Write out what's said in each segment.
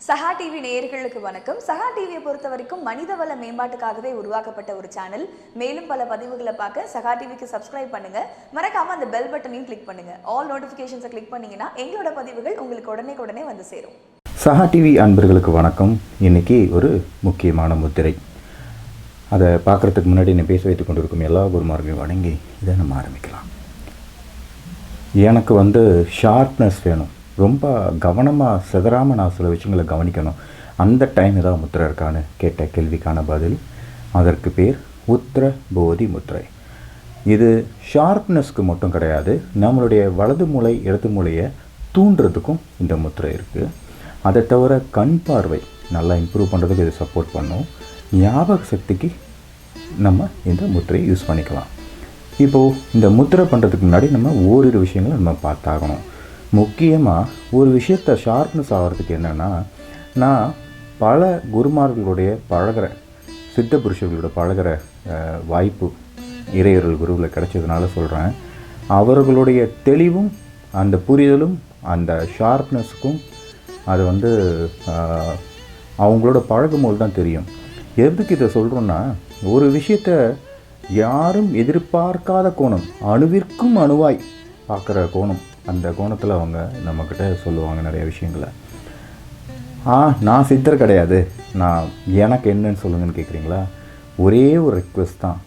சஹா TV நேயர்களுக்கு வணக்கம். சஹா டிவியை பொறுத்த வரைக்கும் மனிதவள மேம்பாட்டுக்காகவே உருவாக்கப்பட்ட ஒரு சேனல். மேலும் பல பதிவுகளை பார்க்க சஹா டிவிக்கு சப்ஸ்கிரைப் பண்ணுங்க. மறக்காம அந்த பெல் பட்டனையும் கிளிக் பண்ணுங்க. ஆல் நோட்டிஃபிகேஷன்ஸை கிளிக் பண்ணீங்கன்னா எங்களோட பதிவுகள் உங்களுக்கு உடனே வந்து சேரும். சஹா டிவி அன்பர்களுக்கு வணக்கம். இன்னைக்கு ஒரு முக்கியமான முத்திரை. அதை பார்க்குறதுக்கு முன்னாடி என்னை பேச வைத்துக் கொண்டிருக்கும் எல்லா குருமார்களையும் வணங்கி இதை நம்ம ஆரம்பிக்கலாம். எனக்கு ஷார்ப்னஸ் வேணும், ரொம்ப கவனமாக சிதறாமல் நான் சில விஷயங்களை கவனிக்கணும். அந்த டைம் ஏதாவது முத்திரை இருக்கான்னு கேட்ட கேள்விக்கான பதில், அதற்கு பேர் உத்திர போதி முத்திரை. இது ஷார்ப்னஸ்க்கு மட்டும் கிடையாது, நம்மளுடைய வலது மூளை இடது மூளையை தூண்டுறதுக்கும் இந்த முத்திரை இருக்குது. அதை தவிர கண் பார்வை நல்லா இம்ப்ரூவ் பண்ணுறதுக்கு இது சப்போர்ட் பண்ணும். ஞாபக சக்திக்கு நம்ம இந்த முத்திரையை யூஸ் பண்ணிக்கலாம். இப்போது இந்த முத்திரை பண்ணுறதுக்கு முன்னாடி நம்ம ஓரிரு விஷயங்களை நம்ம பார்த்தாகணும். முக்கியமாக ஒரு விஷயத்தை ஷார்ப்னஸ் ஆகிறதுக்கு என்னென்னா, நான் பல குருமார்களுடைய பழகிற சித்த புருஷர்களோட பழகிற வாய்ப்பு இறையர்கள் குருவில் கிடைச்சதுனால சொல்கிறேன். அவர்களுடைய தெளிவும் அந்த புரிதலும் அந்த ஷார்ப்னஸுக்கும் அது அவங்களோட பழகும்போது தான் தெரியும். எதுக்கு இதை சொல்கிறோன்னா, ஒரு விஷயத்தை யாரும் எதிர்பார்க்காத கோணம், அணுவிற்கும் அணுவாய் பார்க்குற கோணம், அந்த கோணத்தில் அவங்க நம்மக்கிட்ட சொல்லுவாங்க நிறைய விஷயங்களை. நான் சித்தர் கிடையாது, எனக்கு என்னன்னு சொல்லுங்கன்னு கேட்குறீங்களா? ஒரே ஒரு ரெக்வெஸ்ட் தான்.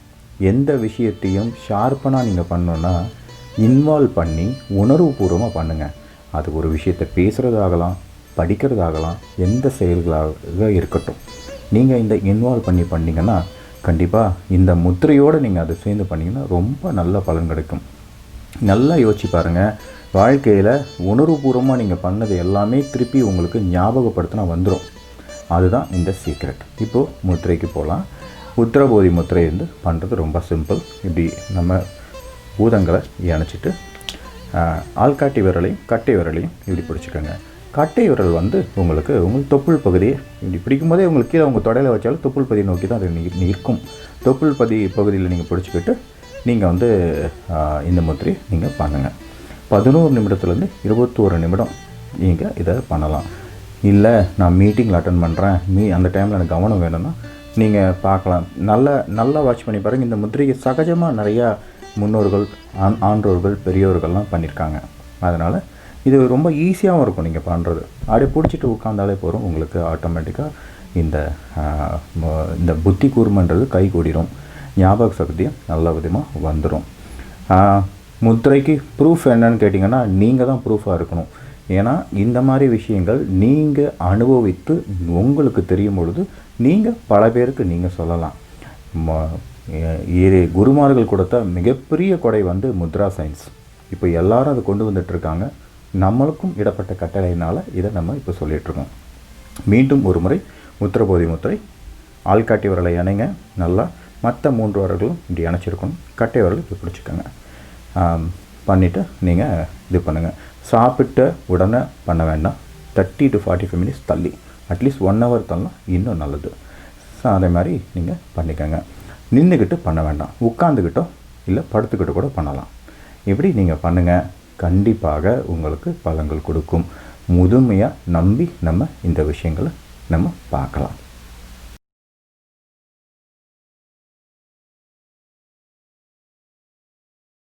எந்த விஷயத்தையும் ஷார்ப்பனாக நீங்கள் பண்ணோன்னா இன்வால்வ் பண்ணி உணர்வுபூர்வமாக பண்ணுங்கள். அது ஒரு விஷயத்தை பேசுகிறதாகலாம், படிக்கிறதாகலாம், எந்த செயல்களாக இருக்கட்டும். நீங்கள் இந்த இன்வால்வ் பண்ணி பண்ணிங்கன்னா கண்டிப்பாக இந்த முத்திரையோடு நீங்கள் அதை சேர்ந்து பண்ணிங்கன்னா ரொம்ப நல்ல பலன் கிடைக்கும். நல்லா யோசிச்சு பாருங்கள். வாழ்க்கையில் உணர்வுபூர்வமாக நீங்கள் பண்ணது எல்லாமே திருப்பி உங்களுக்கு ஞாபகப்படுத்தினா வந்துடும். அதுதான் இந்த சீக்ரெட். இப்போது முத்திரைக்கு போகலாம். உத்திரபோதி முத்திரை பண்ணுறது ரொம்ப சிம்பிள். இப்படி நம்ம பூதங்களை இணைச்சிட்டு ஆள்காட்டி விரலையும் கட்டை விரலையும் இப்படி பிடிச்சிக்கோங்க. கட்டை விரல் உங்களுக்கு தொப்புள் பகுதியை இப்படி பிடிக்கும்போதே உங்களுக்கு கீழே உங்கள் தொடையில் வச்சாலும் தொப்புள் பகுதியை நோக்கி தான் அது நிற்கும். தொப்புள் பகுதியில் நீங்கள் பிடிச்சிக்கிட்டு நீங்கள் இந்த முத்திரையை நீங்கள் பண்ணுங்கள். 11 நிமிடத்துலேருந்து 21 நிமிடம் நீங்கள் இதை பண்ணலாம். இல்லை நான் மீட்டிங்கில் அட்டன் பண்ணுறேன், அந்த டைமில் எனக்கு கவனம் வேணும்னா நீங்கள் பார்க்கலாம். நல்லா வாட்ச் பண்ணி பாருங்கள். இந்த முத்திரையை சகஜமாக நிறையா முன்னோர்கள், ஆன்றோர்கள், பெரியோர்கள்லாம் பண்ணியிருக்காங்க. அதனால் இது ரொம்ப ஈஸியாகவும் இருக்கும் நீங்கள் பண்ணுறது. அப்படியே பிடிச்சிட்டு உட்காந்தாலே போகிறோம். உங்களுக்கு ஆட்டோமேட்டிக்காக இந்த புத்தி கூர்மன்றது கை கூடிரும். ஞாபக சக்தியும் நல்ல விதமாக வந்துடும். முத்திரைக்கு ப்ரூஃப் என்னன்னு கேட்டிங்கன்னா, நீங்கள் தான் ப்ரூஃபாக இருக்கணும். ஏன்னா இந்த மாதிரி விஷயங்கள் நீங்கள் அனுபவித்து உங்களுக்கு தெரியும் பொழுது நீங்கள் பல பேருக்கு நீங்கள் சொல்லலாம். குருமார்கள் கொடுத்த மிகப்பெரிய கொடை முத்ரா சயின்ஸ். இப்போ எல்லாரும் அதை கொண்டு வந்துட்டுருக்காங்க. நம்மளுக்கும் இடப்பட்ட கட்டளையினால் இதை நம்ம இப்போ சொல்லிகிட்ருக்கோம். மீண்டும் ஒரு முறை உத்திரபோதி முத்திரை. ஆள்காட்டி விரலை இணைங்க. நல்லா மற்ற 3 விரல்களும் இப்படி இணைச்சிருக்கணும். கட்டை விரல் இப்படி பிடிச்சிக்கோங்க. பண்ணிவிட்டு நீங்கள் இது பண்ணுங்கள். சாப்பிட்ட உடனே பண்ண வேண்டாம். 30 to 45 மினிட்ஸ் தள்ளி, அட்லீஸ்ட் 1 hour தள்ளலாம், இன்னும் நல்லது. அதே மாதிரி நீங்கள் பண்ணிக்கோங்க. நின்றுக்கிட்டு பண்ண வேண்டாம், உட்காந்துக்கிட்டோ இல்லை படுத்துக்கிட்டு கூட பண்ணலாம். இப்படி நீங்கள் பண்ணுங்கள். கண்டிப்பாக உங்களுக்கு பலன்கள் கொடுக்கும். முழுமையாக நம்பி நம்ம இந்த விஷயங்களை நம்ம பார்க்கலாம்.